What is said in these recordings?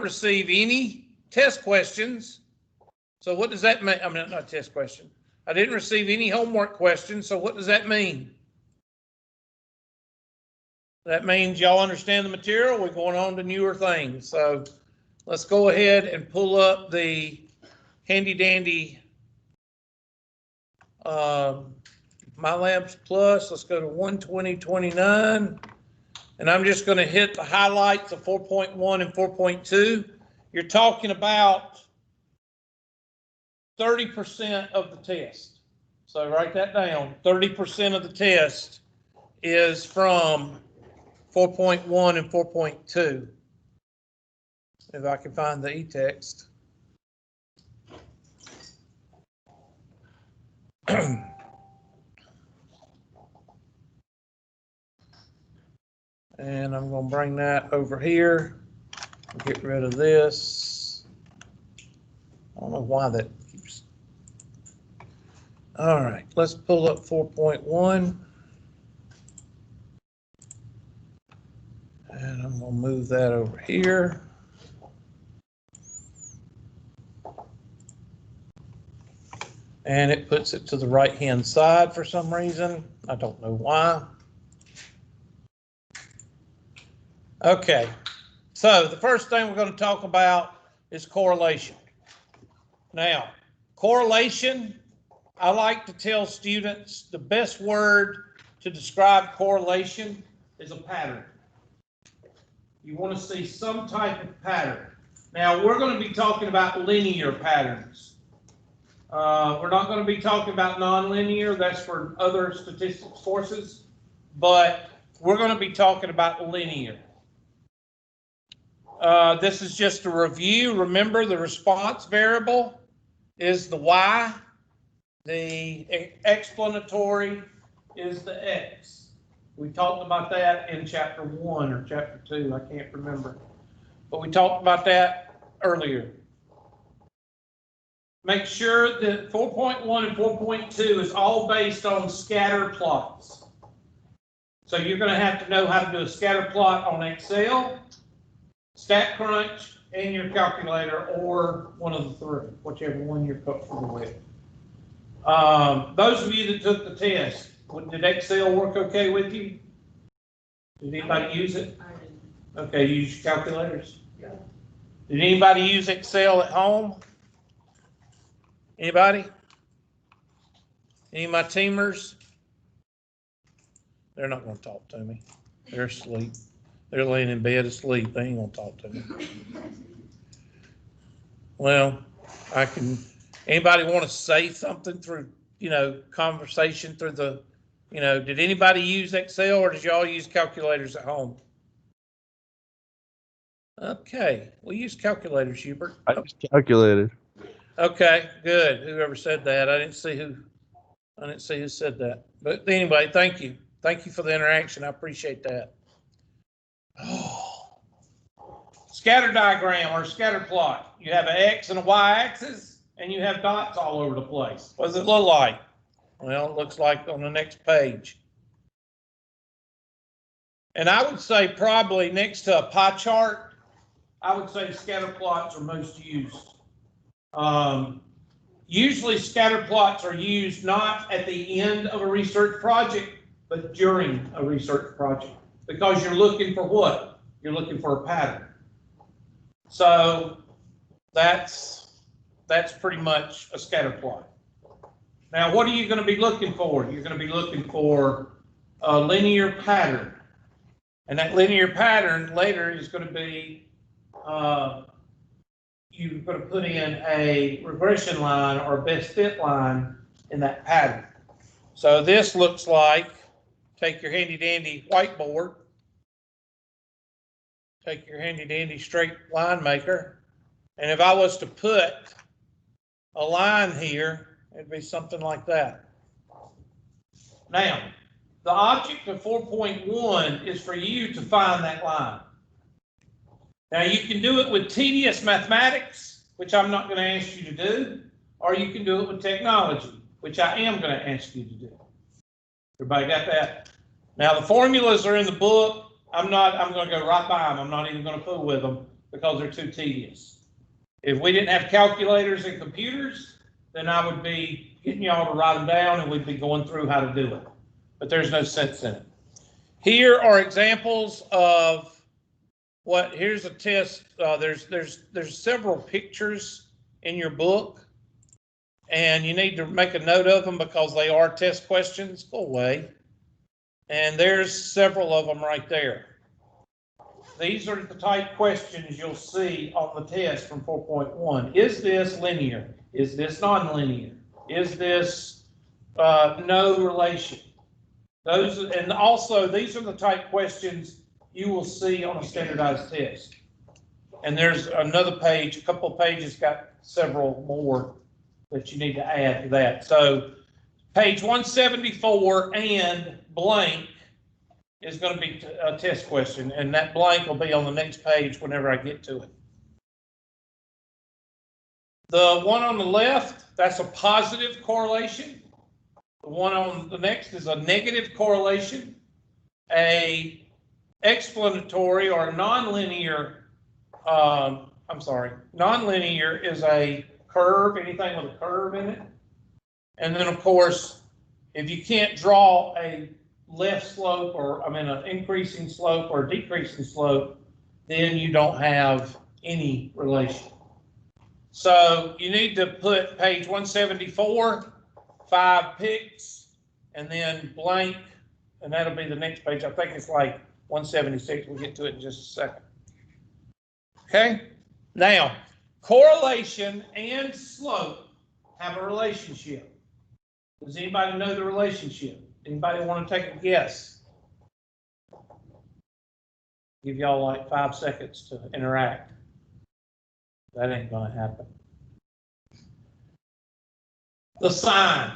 receive any test questions. So what does that mean? I mean, not test question. I didn't receive any homework questions. So what does that mean? That means y'all understand the material. We're going on to newer things. So let's go ahead and pull up the handy dandy MyLabs Plus. Let's go to 120.29. And I'm just going to hit the highlights of 4.1 and 4.2. You're talking about 30% of the test. So write that down. 30% of the test is from 4.1 and 4.2. If I can find the e-text. And I'm going to bring that over here. Get rid of this. I don't know why that keeps. All right, let's pull up 4.1. And I'm going to move that over here. And it puts it to the right-hand side for some reason. I don't know why. Okay, so the first thing we're going to talk about is correlation. Now, correlation, I like to tell students the best word to describe correlation is a pattern. You want to see some type of pattern. Now, we're going to be talking about linear patterns. We're not going to be talking about nonlinear. That's for other statistics courses. But we're going to be talking about linear. This is just a review. Remember, the response variable is the y. The explanatory is the x. We talked about that in chapter 1 or chapter 2. I can't remember. But we talked about that earlier. Make sure that 4.1 and 4.2 is all based on scatter plots. So you're going to have to know how to do a scatter plot on Excel, StatCrunch, and your calculator, or one of the three, whichever one you're comfortable with. Those of you that took the test, did Excel work okay with you? Did anybody use it? I didn't. Okay, you use your calculators? Yeah. Did anybody use Excel at home? Anybody? Any of my teamers? They're not going to talk to me. They're asleep. They're laying in bed asleep. They ain't going to talk to me. Well, I can. Anybody want to say something through, conversation through the, did anybody use Excel or did y'all use calculators at home? Okay, we use calculators, Hubert. I just calculated. Okay, good. Whoever said that, I didn't see who said that. But anyway, thank you. Thank you for the interaction. I appreciate that. Oh. Scatter diagram or scatter plot. You have an X and a Y axis, and you have dots all over the place. What does it look like? Well, it looks like on the next page. And I would say probably next to a pie chart, I would say scatter plots are most used. Usually scatter plots are used not at the end of a research project, but during a research project, because you're looking for what? You're looking for a pattern. So that's pretty much a scatter plot. Now, what are you going to be looking for? You're going to be looking for a linear pattern. And that linear pattern later is going to be, you're going to put in a regression line or a best fit line in that pattern. So this looks like, take your handy dandy whiteboard, take your handy dandy straight line maker, and if I was to put a line here, it'd be something like that. Now, the object of 4.1 is for you to find that line. Now, you can do it with tedious mathematics, which I'm not going to ask you to do, or you can do it with technology, which I am going to ask you to do. Everybody got that? Now, the formulas are in the book. I'm going to go right by them. I'm not even going to fool with them. because they're too tedious. If we didn't have calculators and computers, then I would be getting y'all to write them down and we'd be going through how to do it. But there's no sense in it. Here are examples of what, here's a test. There's several pictures in your book, and you need to make a note of them because they are test questions. Go away. And there's several of them right there. These are the type questions you'll see on the test from 4.1. Is this linear? Is this nonlinear? Is this no relation? Those, and also these are the type questions you will see on a standardized test. And there's another page, a couple of pages got several more that you need to add to that. So page 174 and blank is going to be a test question, and that blank will be on the next page whenever I get to it. The one on the left, that's a positive correlation. The one on the next is a negative correlation. A explanatory or nonlinear, nonlinear is a curve, anything with a curve in it. And then of course, if you can't draw a left slope or, an increasing slope or decreasing slope, then you don't have any relation. So you need to put page 174, 5 picks, and then blank, and that'll be the next page. I think it's like 176. We'll get to it in just a second. Okay? Now, correlation and slope have a relationship. Does anybody know the relationship? Anybody want to take a guess? Give y'all like 5 seconds to interact. That ain't going to happen. The sign.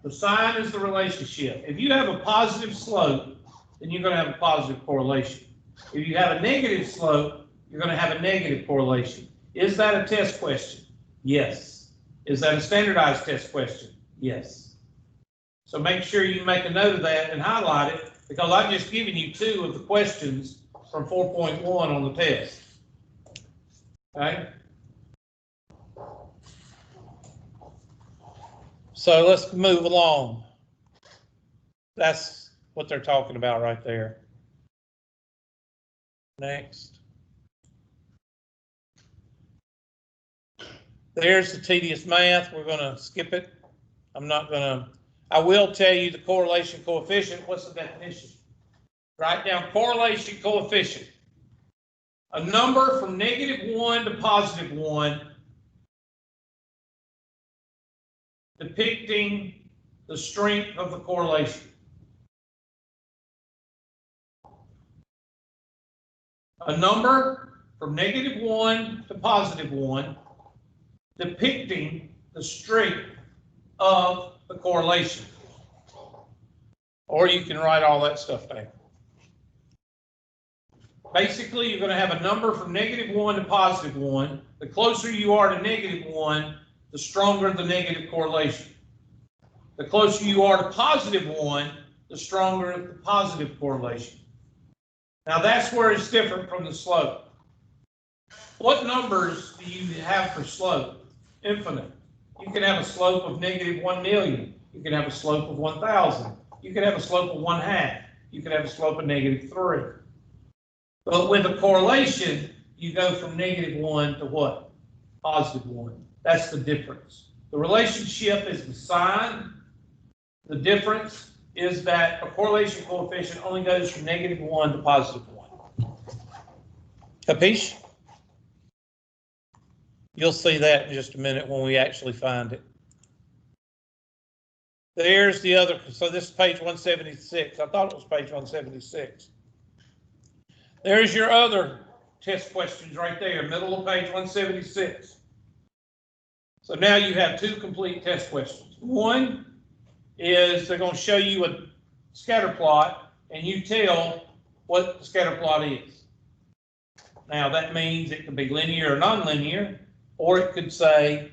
The sign is the relationship. If you have a positive slope, then you're going to have a positive correlation. If you have a negative slope, you're going to have a negative correlation. Is that a test question? Yes. Is that a standardized test question? Yes. So make sure you make a note of that and highlight it, because I've just given you 2 of the questions from 4.1 on the test. Okay? So let's move along. That's what they're talking about right there. Next. There's the tedious math. We're going to skip it. I will tell you the correlation coefficient. What's the definition? Write down correlation coefficient. A number from -1 to +1 depicting the strength of the correlation. A number from -1 to +1 depicting the strength of the correlation. Or you can write all that stuff down. Basically, you're going to have a number from -1 to +1. The closer you are to -1, the stronger the negative correlation. The closer you are to +1, the stronger the positive correlation. Now that's where it's different from the slope. What numbers do you have for slope? Infinite. You can have a slope of -1 million. You can have a slope of 1,000. You can have a slope of 1/2. You can have a slope of -3. But with a correlation, you go from -1 to what? +1. That's the difference. The relationship is the sign. The difference is that a correlation coefficient only goes from -1 to +1. Capiche? You'll see that in just a minute when we actually find it. There's the other, so this is page 176. I thought it was page 176. There's your other test questions right there, middle of page 176. So now you have 2 complete test questions. One is they're going to show you a scatter plot and you tell what the scatter plot is. Now that means it could be linear or nonlinear, or it could say,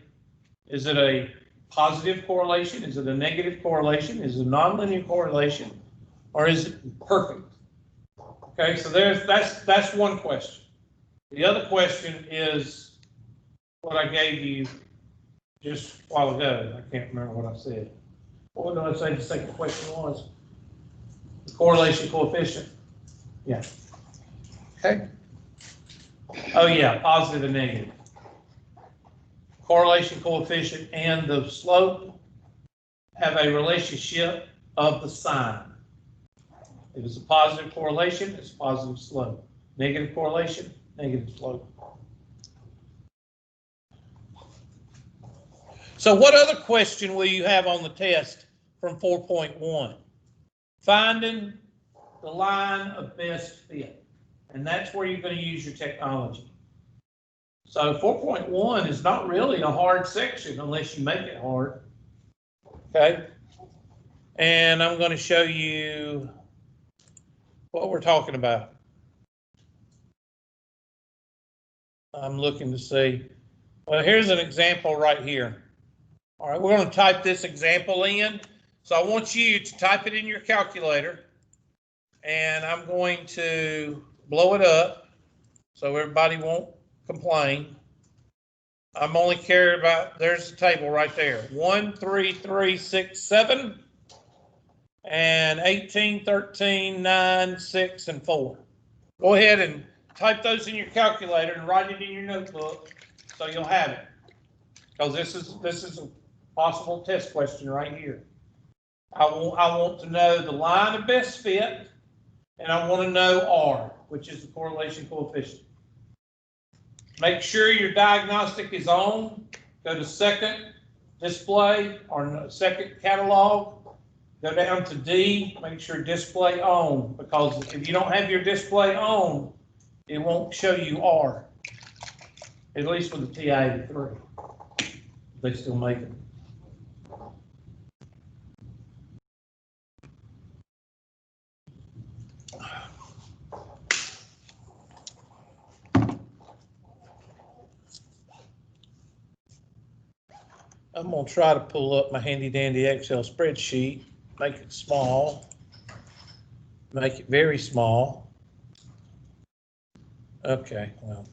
is it a positive correlation? Is it a negative correlation? Is it a nonlinear correlation? Or is it perfect? Okay, so that's one question. The other question is what I gave you just a while ago. I can't remember what I said. What did I say the second question was? The correlation coefficient. Yeah. Okay. Oh yeah, positive and negative. Correlation coefficient and the slope have a relationship of the sign. If it's a positive correlation, it's a positive slope. Negative correlation, negative slope. So what other question will you have on the test from 4.1? Finding the line of best fit. And that's where you're going to use your technology. So 4.1 is not really a hard section unless you make it hard. Okay. And I'm going to show you what we're talking about. I'm looking to see. Well, here's an example right here. All right, we're going to type this example in. So I want you to type it in your calculator. And I'm going to blow it up so everybody won't complain. I'm only caring about, there's the table right there. 1, 3, 3, 6, 7, and 18, 13, 9, 6, and 4. Go ahead and type those in your calculator and write it in your notebook so you'll have it. Because this is a possible test question right here. I want to know the line of best fit, and I want to know R, which is the correlation coefficient. Make sure your diagnostic is on. Go to second display or second catalog. Go down to D, make sure display on, because if you don't have your display on, it won't show you R. At least with the TI-83. They still make it. I'm going to try to pull up my handy dandy Excel spreadsheet, make it small, make it very small. Okay, well.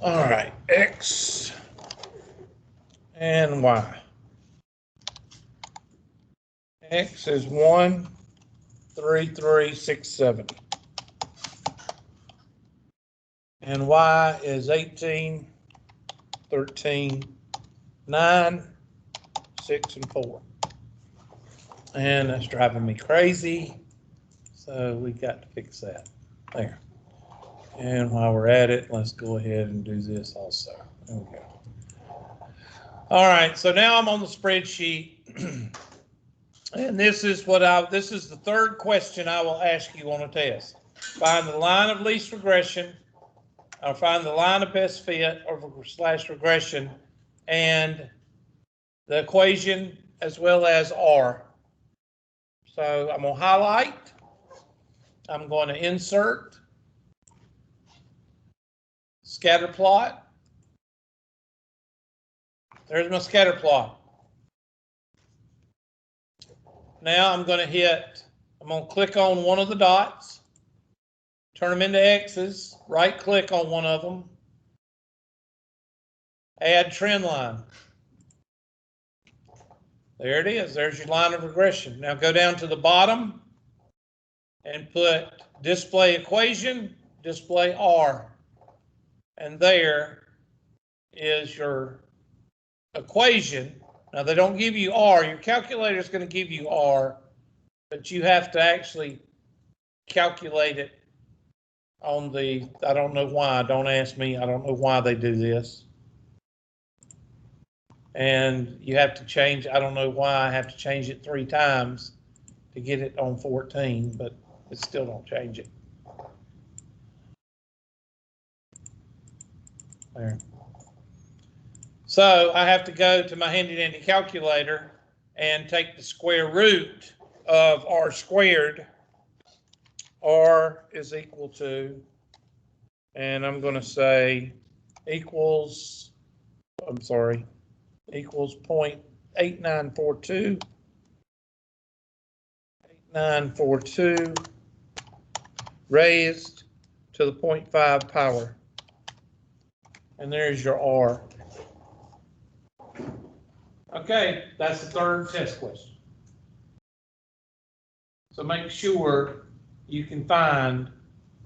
All right, X and Y. X is 1, 3, 3, 6, 7. And Y is 18, 13, 9, 6, and 4. And that's driving me crazy. So we got to fix that. There. And while we're at it, let's go ahead and do this also. There we go. All right, so now I'm on the spreadsheet. And this is the third question I will ask you on a test. Find the line of least regression, or find the line of best fit or / regression, and the equation as well as R. So I'm going to highlight. I'm going to insert. Scatter plot. There's my scatter plot. Now I'm going to click on one of the dots, turn them into X's, right click on one of them, add trend line. There it is. There's your line of regression. Now go down to the bottom and put display equation, display R. And there is your equation. Now they don't give you R. Your calculator is going to give you R, but you have to actually calculate it on the, I don't know why, don't ask me, I don't know why they do this. And you have to change, I don't know why I have to change it 3 times to get it on 14, but it still don't change it. There. So I have to go to my handy dandy calculator and take the square root of r squared, r is equal to, and I'm going to say equals, equals 0.8942, 8942 raised to the 0.5 power. And there's your R. Okay, that's the third test question. So make sure you can find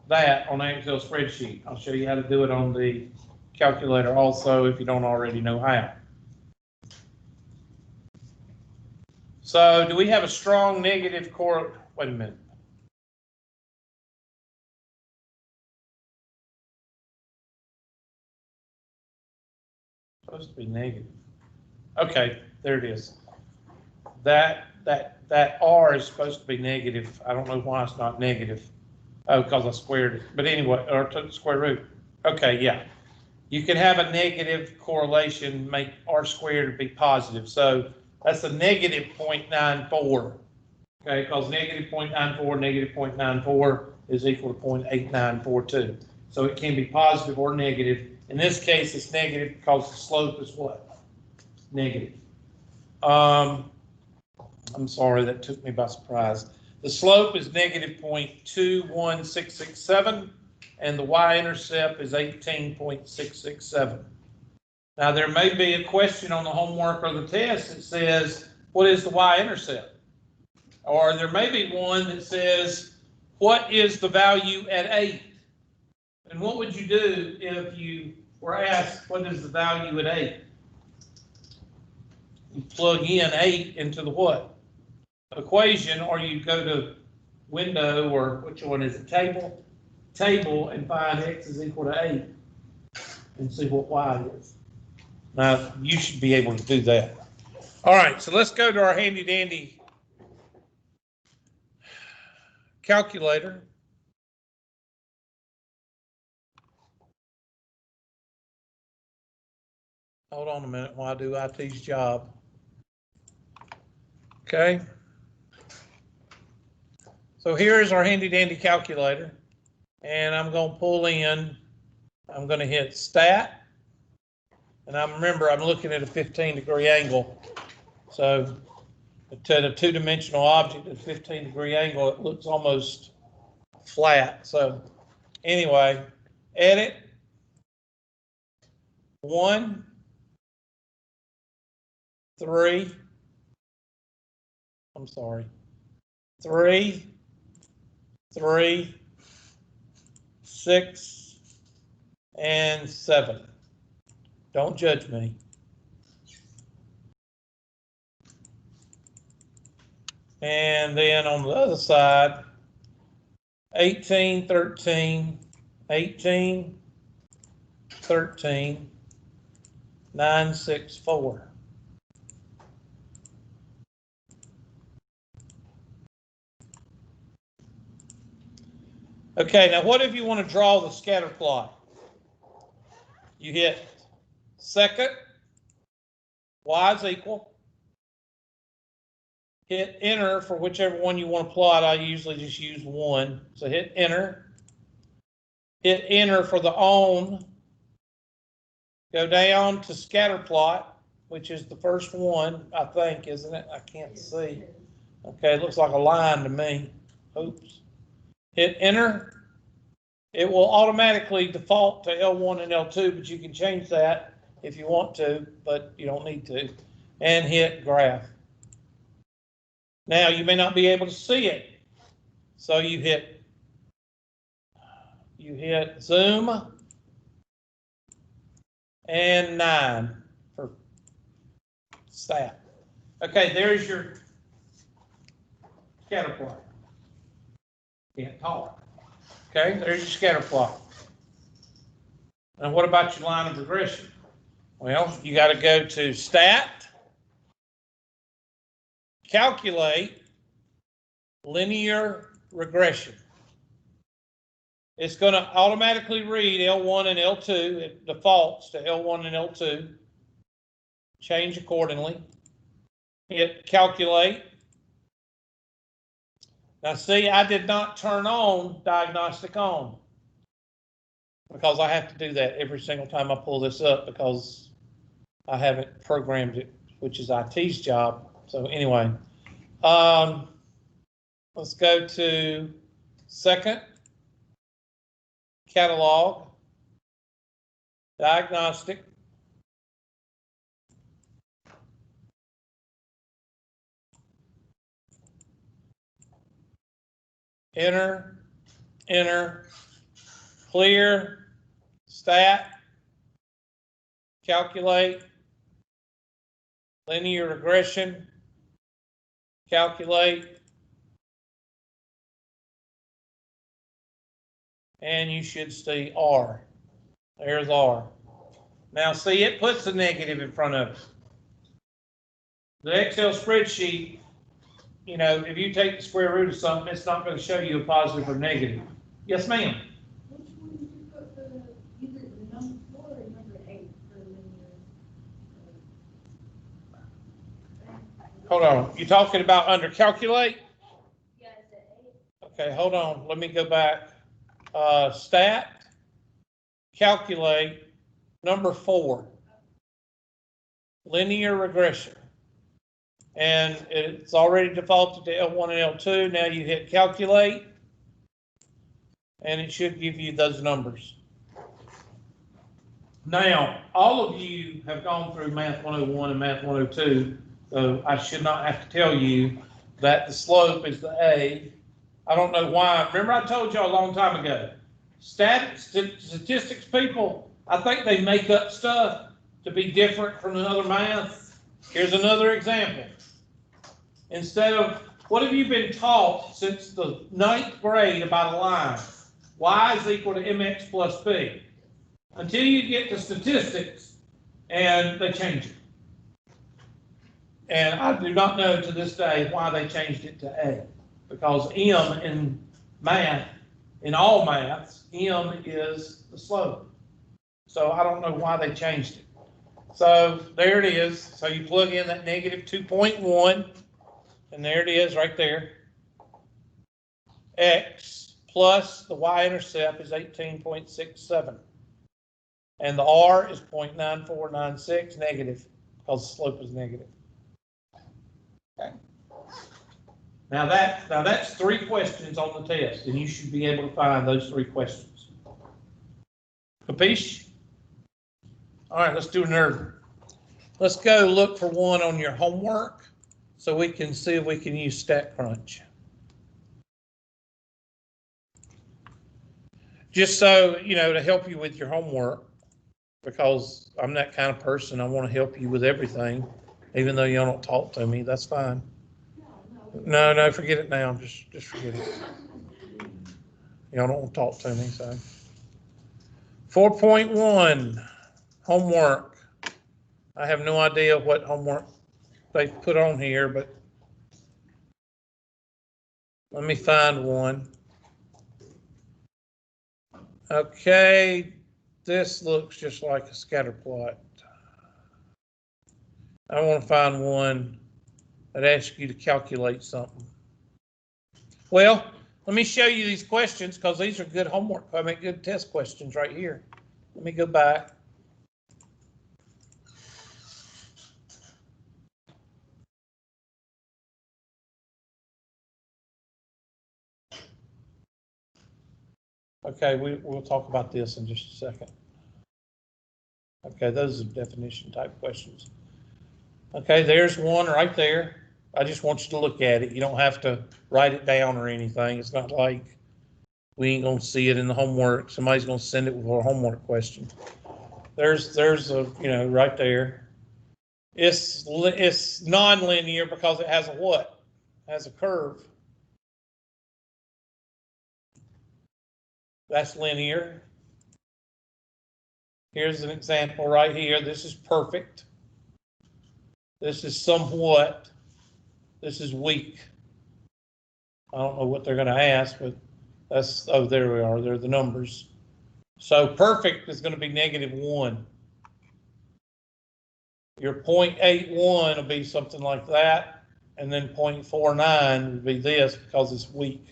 that on an Excel spreadsheet. I'll show you how to do it on the calculator also if you don't already know how. So do we have a strong negative core? Wait a minute. Supposed to be negative. Okay, there it is. That R is supposed to be negative. I don't know why it's not negative. Oh, because I squared it. But anyway, or took the square root. Okay, yeah. You can have a negative correlation, make R squared be positive. So that's a negative 0.94. Okay, because negative 0.94 is equal to 0.8942. So it can be positive or negative. In this case, it's negative because the slope is what? Negative. I'm sorry, that took me by surprise. The slope is negative 0.21667, and the y-intercept is 18.667. Now, there may be a question on the homework or the test that says, what is the y-intercept? Or there may be one that says, what is the value at 8? And what would you do if you were asked, what is the value at 8? You plug in 8 into the what? Equation, or you go to window, or which one is it? Table, and find x is equal to 8 and see what y is. Now, you should be able to do that. All right, so let's go to our handy dandy calculator. Hold on a minute while I do IT's job. Okay. So here's our handy dandy calculator, and I'm going to pull in, I'm going to hit stat, and remember I'm looking at a 15-degree angle. So to the two-dimensional object at a 15-degree angle, it looks almost flat. So anyway, edit 1, 3, 3, 3, 6, and 7. Don't judge me. And then on the other side, 18, 13, 18, 13, 9, 6, 4. Okay, now what if you want to draw the scatter plot? You hit second, y is equal. Hit enter for whichever one you want to plot. I usually just use 1. So hit enter. Hit enter for the on. Go down to scatter plot, which is the first one, I think, isn't it? I can't see. Okay, it looks like a line to me. Oops. Hit enter. It will automatically default to L1 and L2, but you can change that if you want to, but you don't need to. And hit graph. Now, you may not be able to see it, so you hit zoom and 9 for stat. Okay, there's your scatter plot. Can't talk. Okay, there's your scatter plot. And what about your line of regression? Well, you got to go to stat, calculate linear regression. It's going to automatically read L1 and L2. It defaults to L1 and L2. Change accordingly. Hit calculate. Now see, I did not turn on diagnostic on because I have to do that every single time I pull this up because I haven't programmed it, which is IT's job. So anyway, let's go to second, catalog, diagnostic. Enter, clear, stat, calculate, linear regression, calculate, and you should see R. There's R. Now see, it puts a negative in front of it. The Excel spreadsheet, you know, if you take the square root of something, it's not going to show you a positive or negative. Yes, ma'am. Which one did you put for the, you did the number 4 or number 8 for the linear? Hold on. You talking about under calculate? Yeah, is it 8? Okay, hold on. Let me go back. Stat, calculate, number 4, linear regression. And it's already defaulted to L1 and L2. Now you hit calculate, and it should give you those numbers. Now, all of you have gone through Math 101 and Math 102, so I should not have to tell you that the slope is the A. I don't know why. Remember I told you a long time ago, statistics people, I think they make up stuff to be different from another math. Here's another example. Instead of, what have you been taught since the 9th grade about a line? Y is equal to mx plus b. Until you get to statistics, and they change it. And I do not know to this day why they changed it to A. Because M in math, in all maths, M is the slope. So I don't know why they changed it. So there it is. So you plug in that negative 2.1, and there it is right there. X plus the y-intercept is 18.67. And the R is 0.9496 negative, because the slope is negative. Okay. Now that's 3 questions on the test, and you should be able to find those 3 questions. Capiche? All right, let's do another. Let's go look for one on your homework so we can see if we can use StatCrunch. Just so, you know, to help you with your homework, because I'm that kind of person. I want to help you with everything, even though y'all don't talk to me. That's fine. No, forget it now. Just forget it. Y'all don't want to talk to me, so. 4.1, homework. I have no idea what homework they put on here, but let me find one. Okay, this looks just like a scatter plot. I want to find one that asks you to calculate something. Well, let me show you these questions because these are good homework. I mean, good test questions right here. Let me go back. Okay, we'll talk about this in just a second. Okay, those are definition type questions. Okay, there's one right there. I just want you to look at it. You don't have to write it down or anything. It's not like we ain't gonna see it in the homework. Somebody's gonna send it with a homework question. There's a, you know, right there. It's non-linear because it has a what? It has a curve. That's linear. Here's an example right here. This is perfect. This is somewhat. This is weak. I don't know what they're going to ask, but that's, oh, there we are. They're the numbers. So perfect is going to be -1. Your 0.81 will be something like that. and then 0.49 would be this because it's weak.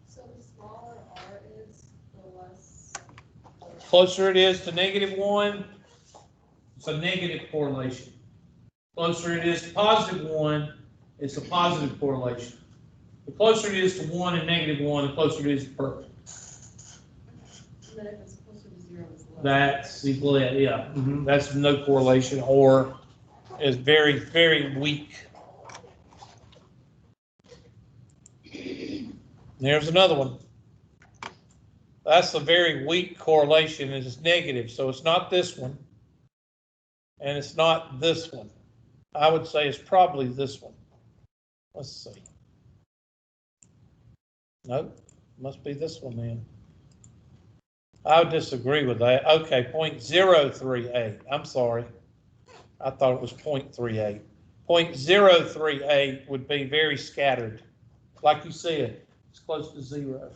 So the smaller R is, the less. Closer it is to -1, it's a negative correlation. Closer it is to +1, it's a positive correlation. The closer it is to 1 and -1, the closer it is to perfect. And then if it's closer to 0, it's less. That's equal, yeah. That's no correlation or is very, very weak. There's another one. That's a very weak correlation. It's negative, so it's not this one. And it's not this one. I would say it's probably this one. Let's see. Nope, must be this one then. I would disagree with that. Okay, 0.038. I'm sorry. I thought it was 0.38. 0.038 would be very scattered. Like you said, it's close to 0.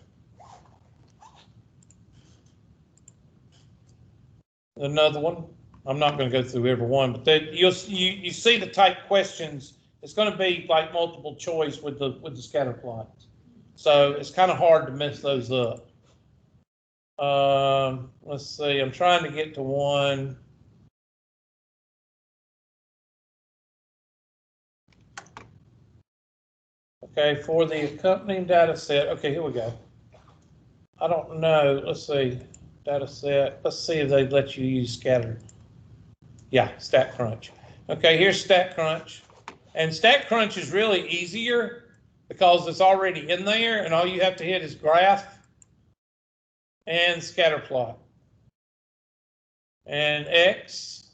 Another one. I'm not going to go through every one, but you see the type questions. It's going to be like multiple choice with the scatter plots. So it's kind of hard to mess those up. Let's see. I'm trying to get to one. Okay, for the accompanying data set. Okay, here we go. I don't know. Let's see. Data set. Let's see if they let you use scatter. Yeah, StatCrunch. Okay, here's StatCrunch. And StatCrunch is really easier because it's already in there and all you have to hit is graph and scatter plot. And X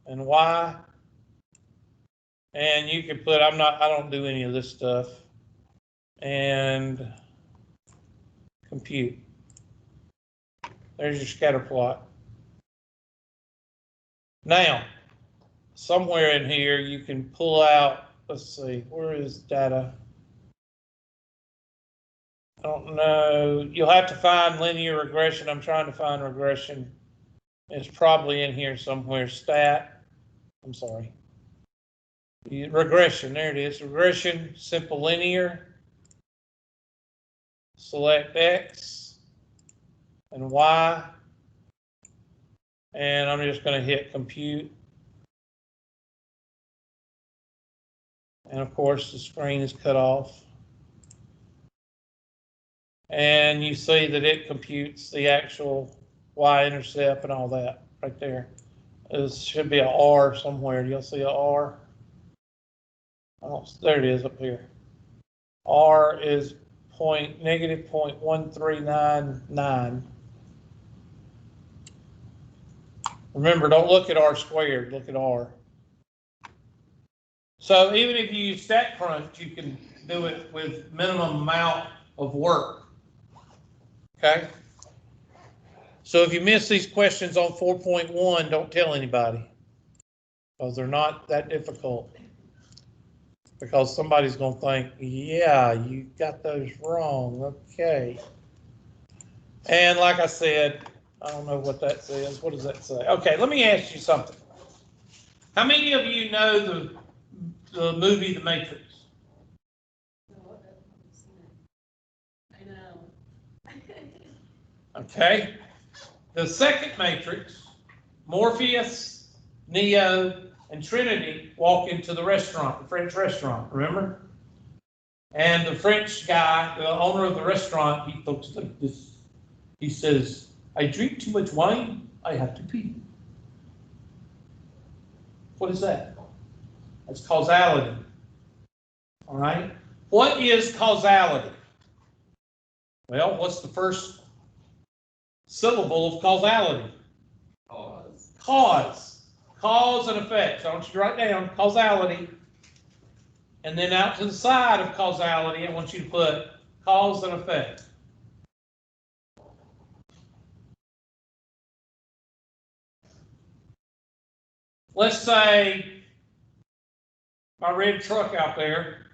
and Y. And you can put, I don't do any of this stuff. And compute. There's your scatter plot. Now, somewhere in here you can pull out, let's see, where is data? I don't know. You'll have to find linear regression. I'm trying to find regression. It's probably in here somewhere. I'm sorry. Regression, there it is. Regression, simple linear. Select X and Y. And I'm just going to hit compute. And of course, the screen is cut off. And you see that it computes the actual y-intercept and all that right there. There should be an R somewhere. You'll see an R. Oh, there it is up here. R is negative 0.1399. Remember, don't look at R squared, look at R. So even if you use StatCrunch, you can do it with minimum amount of work. Okay? So if you miss these questions on 4.1, don't tell anybody, because they're not that difficult. Because somebody's going to think, yeah, you got those wrong. Okay. And like I said, I don't know what that says. What does that say? Okay, let me ask you something. How many of you know the movie The Matrix? I know. Okay. The second Matrix, Morpheus, Neo, and Trinity walk into the restaurant, the French restaurant, remember? And the French guy, the owner of the restaurant, he looks like this. He says, I drink too much wine, I have to pee. What is that? That's causality. All right? What is causality? Well, what's the first syllable of causality? Cause. Cause. Cause and effect. So I want you to write down causality. And then out to the side of causality, I want you to put cause and effect. Let's say my red truck out there,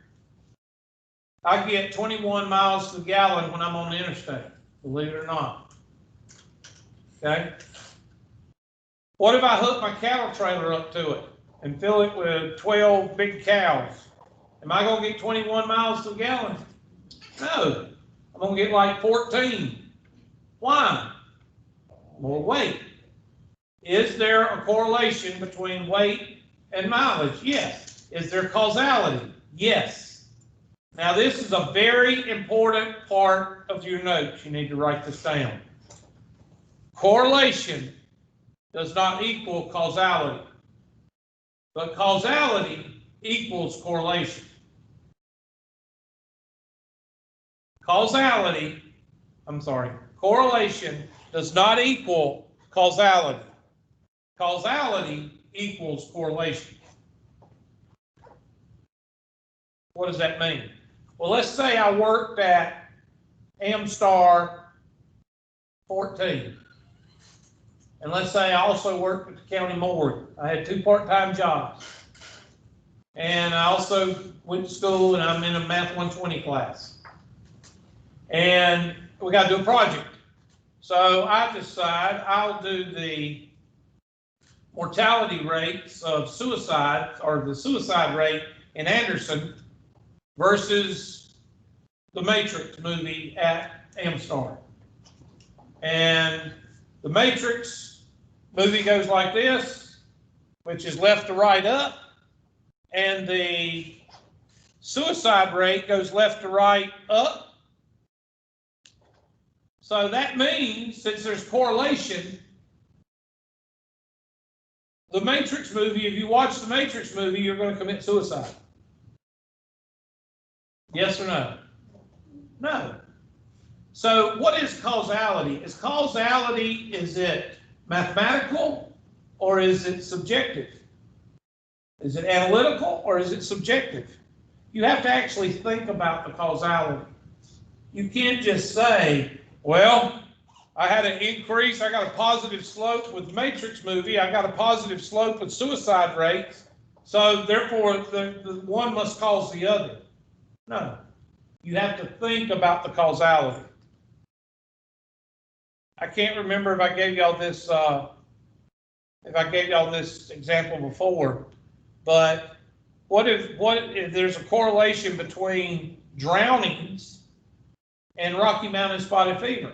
I get 21 miles to the gallon when I'm on the interstate, believe it or not. Okay? What if I hook my cattle trailer up to it and fill it with 12 big cows? Am I gonna get 21 miles to the gallon? No, I'm gonna get like 14. Why? More weight. Is there a correlation between weight and mileage? Yes. Is there causality? Yes. Now this is a very important part of your notes. You need to write this down. Correlation does not equal causality, but causality equals correlation. Correlation does not equal causality. Causality equals correlation. What does that mean? Well, let's say I worked at Amstar 14. And let's say I also worked at the county morgue. I had 2 part-time jobs. And I also went to school and I'm in a Math 120 class. And we got to do a project. So I decide I'll do the mortality rates of suicide, or the suicide rate in Anderson versus the Matrix movie at Amstar. And the Matrix movie goes like this, which is left to right up, and the suicide rate goes left to right up. So that means, since there's correlation, the Matrix movie, if you watch the Matrix movie, you're going to commit suicide. Yes or no? No. So what is causality? Is it mathematical or is it subjective? Is it analytical or is it subjective? You have to actually think about the causality. You can't just say, well, I had an increase, I got a positive slope with the Matrix movie, I got a positive slope with suicide rates, so therefore the one must cause the other. No, you have to think about the causality. I can't remember if I gave y'all this example before, but what if there's a correlation between drownings and Rocky Mountain spotted fever?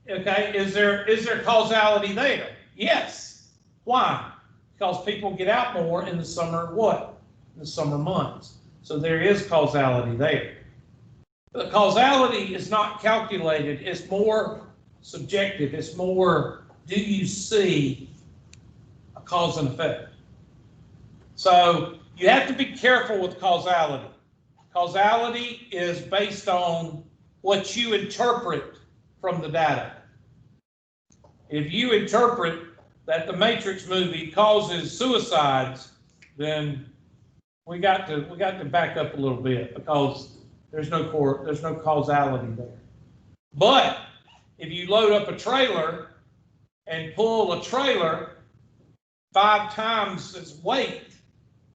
Okay, is there causality there? Yes. Why? Because people get out more in the summer, what? In the summer months. So there is causality there. The causality is not calculated, it's more subjective, it's more, do you see a cause and effect? So you have to be careful with causality. Causality is based on what you interpret from the data. If you interpret that the Matrix movie causes suicides, then we got to back up a little bit, because there's no causality there. But if you load up a trailer and pull a trailer 5 times its weight,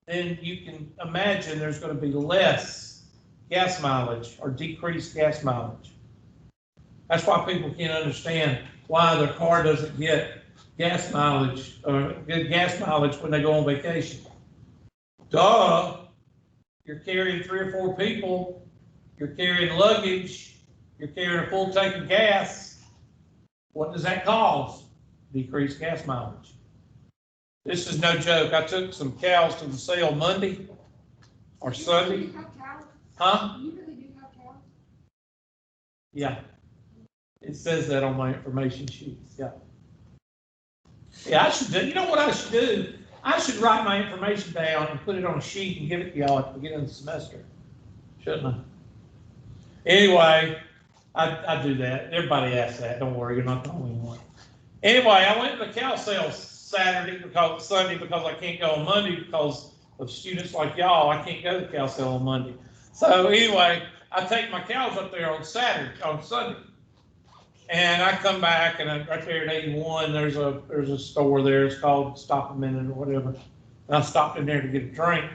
then you can imagine there's going to be less gas mileage or decreased gas mileage. That's why people can't understand why their car doesn't get gas mileage or good gas mileage when they go on vacation. Duh! You're carrying 3 or 4 people, you're carrying luggage, you're carrying a full tank of gas. What does that cause? Decreased gas mileage. This is no joke. I took some cows to the sale Monday or Sunday. You have cows? Huh? You really do have cows? Yeah. It says that on my information sheet. Yeah. Yeah, I should do, you know what I should do? I should write my information down and put it on a sheet and give it to y'all at the beginning of the semester. Shouldn't I? Anyway, I do that. Everybody asks that. Don't worry, you're not the only one. Anyway, I went to the cow sale Sunday because I can't go on Monday because of students like y'all. I can't go to the cow sale on Monday. So anyway, I take my cows up there on Sunday. And I come back, and right there at 81, there's a store there. It's called Stop a Minute or whatever. And I stopped in there to get a drink,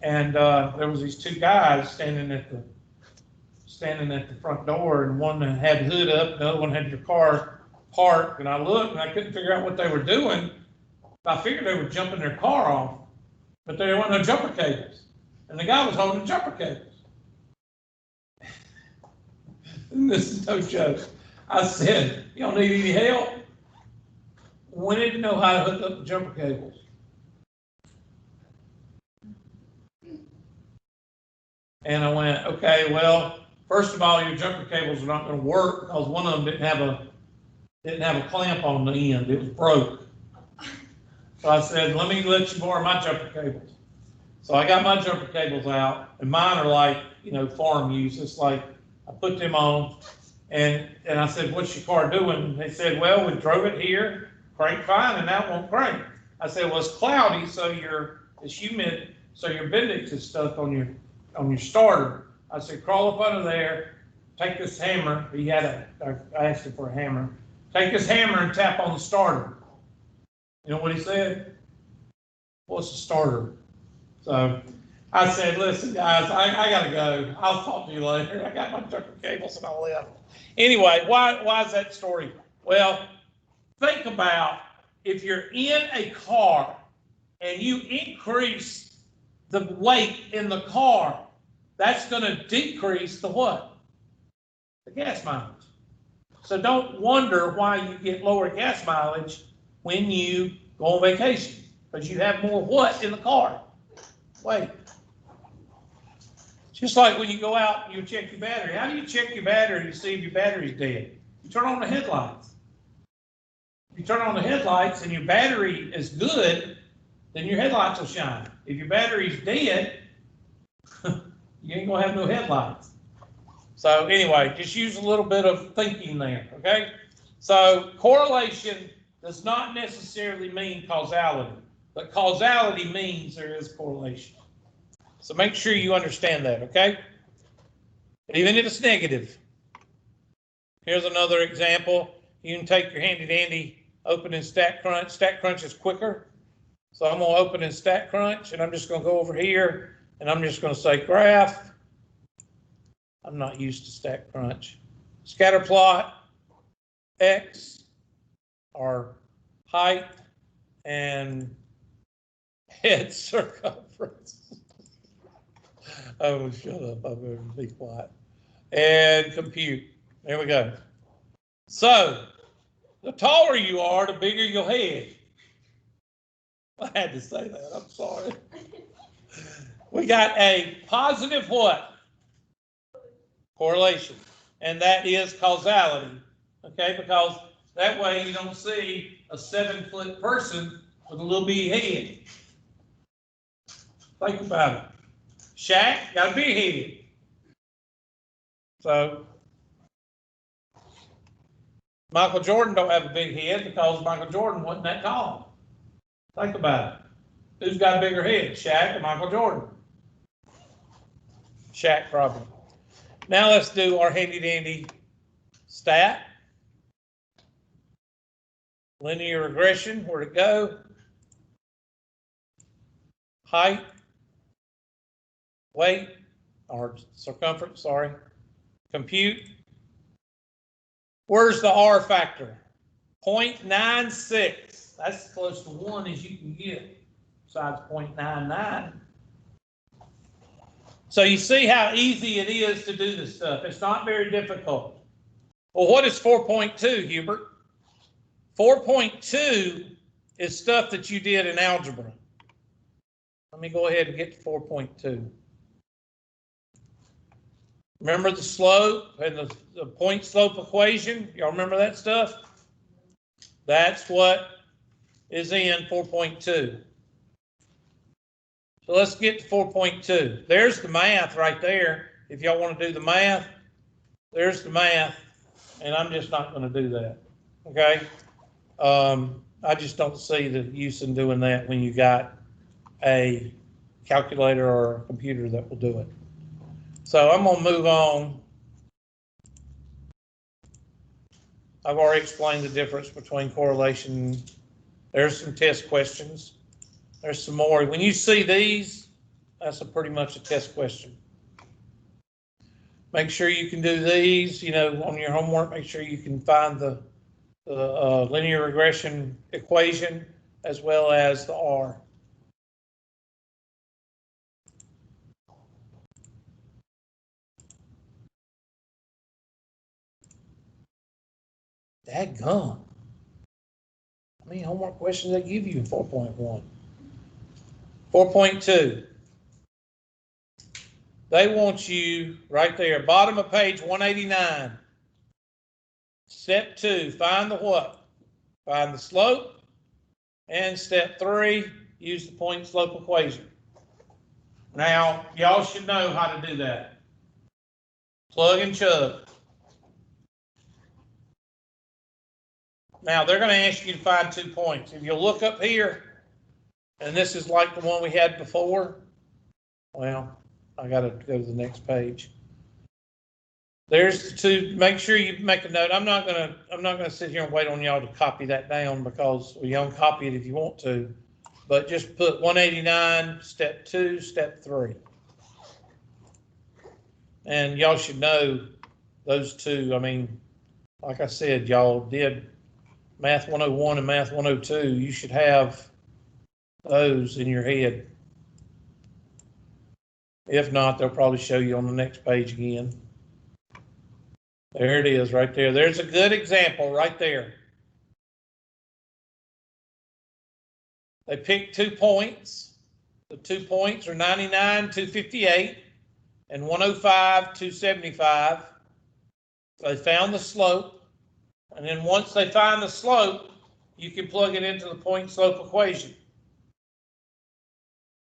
and there was these 2 guys standing at the front door, and one had the hood up, and the other one had your car parked. And I looked, and I couldn't figure out what they were doing. I figured they were jumping their car off. but there weren't no jumper cables. And the guy was holding jumper cables. And this is no joke. I said, y'all need any help? We need to know how to hook up the jumper cables. And I went, okay, well, first of all, your jumper cables are not going to work because one of them didn't have a clamp on the end. It was broke. So I said, let me let you borrow my jumper cables. So I got my jumper cables out, and mine are like, farm use. It's like I put them on, and I said, what's your car doing? They said, well, we drove it here, crank fine, and now it won't crank. I said, well, it's cloudy, so it's humid, so your Bendix is stuck on your starter. I said, crawl up under there, take this hammer. I asked him for a hammer. Take this hammer and tap on the starter. You know what he said? What's the starter? So I said, listen, guys, I got to go. I'll talk to you later. I got my jumper cables and I left. Anyway, why is that story? Well, think about if you're in a car and you increase the weight in the car, that's going to decrease the what? The gas mileage. So don't wonder why you get lower gas mileage when you go on vacation, because you have more what in the car? Weight. Just like when you go out and you check your battery. How do you check your battery to see if your battery's dead? You turn on the headlights. If you turn on the headlights and your battery is good, then your headlights will shine. If your battery's dead, you ain't gonna have no headlights. So anyway, just use a little bit of thinking there, okay? So correlation does not necessarily mean causality, but causality means there is correlation. So make sure you understand that, okay? Even if it's negative. Here's another example. You can take your handy dandy, open in StatCrunch. StatCrunch is quicker. So I'm gonna open in StatCrunch and I'm just gonna go over here and I'm just gonna say graph. I'm not used to StatCrunch. Scatter plot, X, or height, and head circumference. Oh, shut up, I'm going to be quiet. And compute, there we go. So, the taller you are, the bigger your head. I had to say that, I'm sorry. We got a positive what? Correlation, and that is causality, okay? Because that way you don't see a 7-foot person with a little bitty head. Think about it. Shaq got a big head. So Michael Jordan don't have a big head because Michael Jordan wasn't that tall. Think about it. Who's got a bigger head, Shaq or Michael Jordan? Shaq probably. Now let's do our handy dandy stat. Linear regression, where'd it go? Height, weight, or circumference, sorry. Compute. Where's the R factor? 0.96. That's as close to 1 as you can get, besides 0.99. So you see how easy it is to do this stuff. It's not very difficult. Well, what is 4.2, Hubert? 4.2 is stuff that you did in algebra. Let me go ahead and get to 4.2. Remember the slope and the point slope equation? Y'all remember that stuff? That's what is in 4.2. So let's get to 4.2. There's the math right there. If y'all want to do the math, there's the math, and I'm just not going to do that, okay? I just don't see the use in doing that when you got a calculator or a computer that will do it. So I'm going to move on. I've already explained the difference between correlation. There's some test questions. There's some more. When you see these, that's pretty much a test question. Make sure you can do these, on your homework. Make sure you can find the linear regression equation as well as the R. Dadgum. How many homework questions they give you in 4.1? 4.2. They want you right there, bottom of page 189. Step 2, find the what? Find the slope. And step 3, use the point slope equation. Now, y'all should know how to do that. Plug and chug. Now, they're going to ask you to find 2 points. If you look up here, and this is like the one we had before, well, I got to go to the next page. There's the 2. Make sure you make a note. I'm not gonna sit here and wait on y'all to copy that down because y'all can copy it if you want to, but just put 189, step 2, step 3. And y'all should know those 2. I mean, like I said, y'all did Math 101 and Math 102. You should have those in your head. If not, they'll probably show you on the next page again. There it is right there. There's a good example right there. They picked 2 points. The 2 points are 99, 258, and 105, 275. So they found the slope. And then once they find the slope, you can plug it into the point slope equation.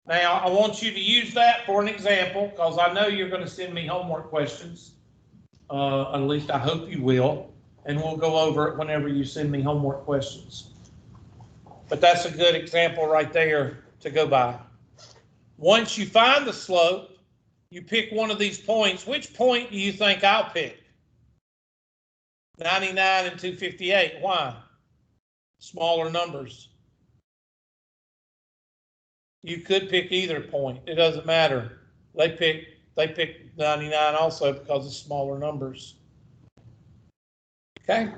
Now, I want you to use that for an example because I know you're going to send me homework questions. At least I hope you will, and we'll go over it whenever you send me homework questions. But that's a good example right there to go by. Once you find the slope, you pick one of these points. Which point do you think I'll pick? 99 and 258. Why? Smaller numbers. You could pick either point. It doesn't matter. They picked 99 also because of smaller numbers. Okay?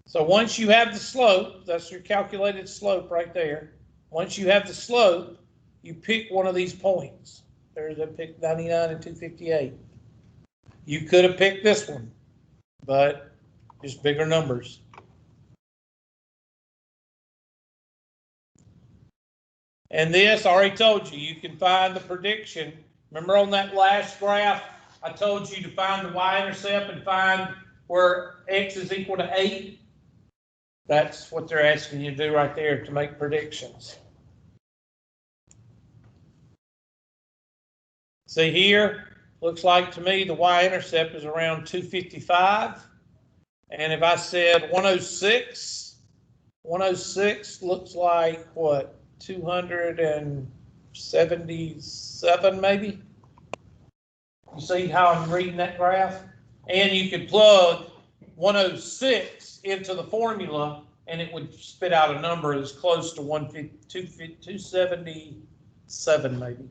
So once you have the slope, that's your calculated slope right there. Once you have the slope, you pick one of these points. There's a pick 99 and 258. You could have picked this one, but just bigger numbers. And this, I already told you, you can find the prediction. Remember on that last graph, I told you to find the y-intercept and find where x is equal to 8. That's what they're asking you to do right there to make predictions. See here, looks like to me the y-intercept is around 255. And if I said 106, 106 looks like what, 277 maybe? You see how I'm reading that graph? And you could plug 106 into the formula and it would spit out a number that's close to 277 maybe.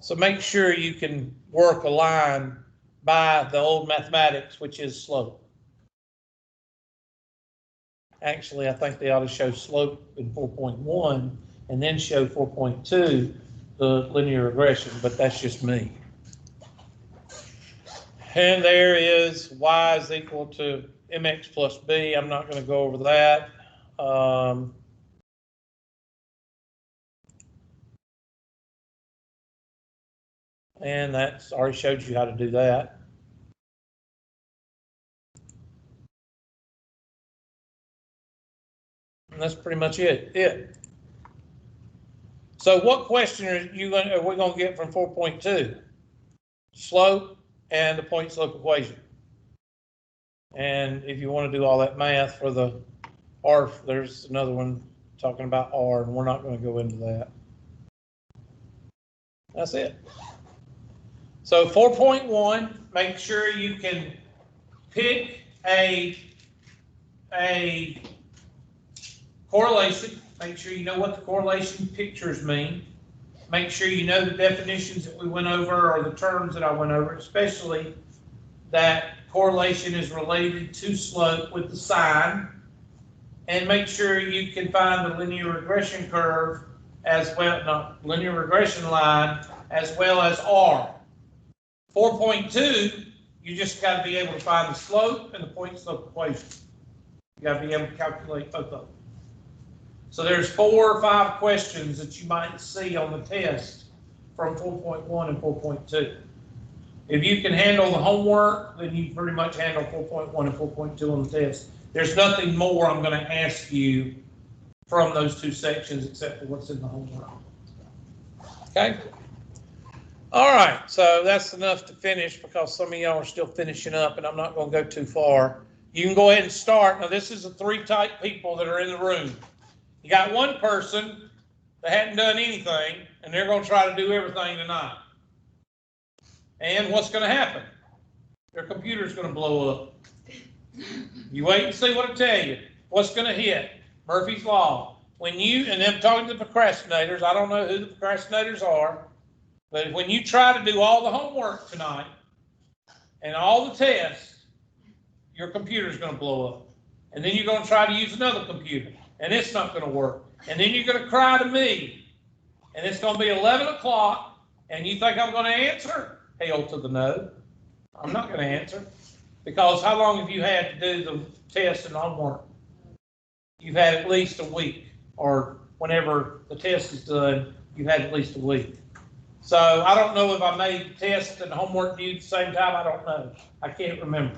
So make sure you can work a line by the old mathematics, which is slope. Actually, I think they ought to show slope in 4.1 and then show 4.2, the linear regression, but that's just me. And there is y is equal to mx plus b. I'm not going to go over that. And that's already showed you how to do that. And that's pretty much it. So what question are we going to get from 4.2? Slope and the point slope equation. And if you want to do all that math for the R, there's another one talking about R, and we're not going to go into that. That's it. So 4.1, make sure you can pick a correlation. Make sure you know what the correlation pictures mean. Make sure you know the definitions that we went over or the terms that I went over, especially that correlation is related to slope with the sign. And make sure you can find the linear regression curve as well, not linear regression line, as well as R. 4.2, You just got to be able to find the slope and the point slope equation. You got to be able to calculate both of them. So there's 4 or 5 questions that you might see on the test from 4.1 and 4.2. If you can handle the homework, then you pretty much handle 4.1 and 4.2 on the test. There's nothing more I'm going to ask you from those 2 sections except for what's in the homework. Okay? All right, so that's enough to finish because some of y'all are still finishing up and I'm not going to go too far. You can go ahead and start. Now, this is the 3 type people that are in the room. You got one person that hadn't done anything and they're going to try to do everything tonight. And what's going to happen? Their computer's going to blow up. You wait and see what I tell you. What's going to hit? Murphy's Law. When you, and I'm talking to the procrastinators, I don't know who the procrastinators are, but when you try to do all the homework tonight and all the tests, your computer's going to blow up. And then you're going to try to use another computer, and it's not going to work. And then you're going to cry to me, and it's going to be 11 o'clock, and you think I'm going to answer? Hell to the no. I'm not going to answer. Because how long have you had to do the test and homework? You've had at least a week, or whenever the test is done, you've had at least a week. So I don't know if I made the test and homework due at the same time. I don't know. I can't remember.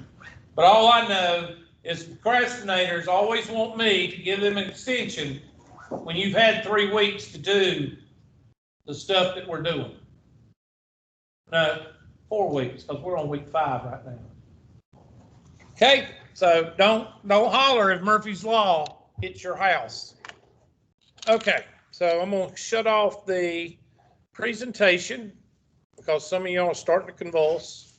But all I know is procrastinators always want me to give them an extension when you've had 3 weeks to do the stuff that we're doing. No, 4 weeks, because we're on week 5 right now. Okay, so don't holler if Murphy's Law hits your house. Okay, so I'm going to shut off the presentation because some of y'all are starting to convulse.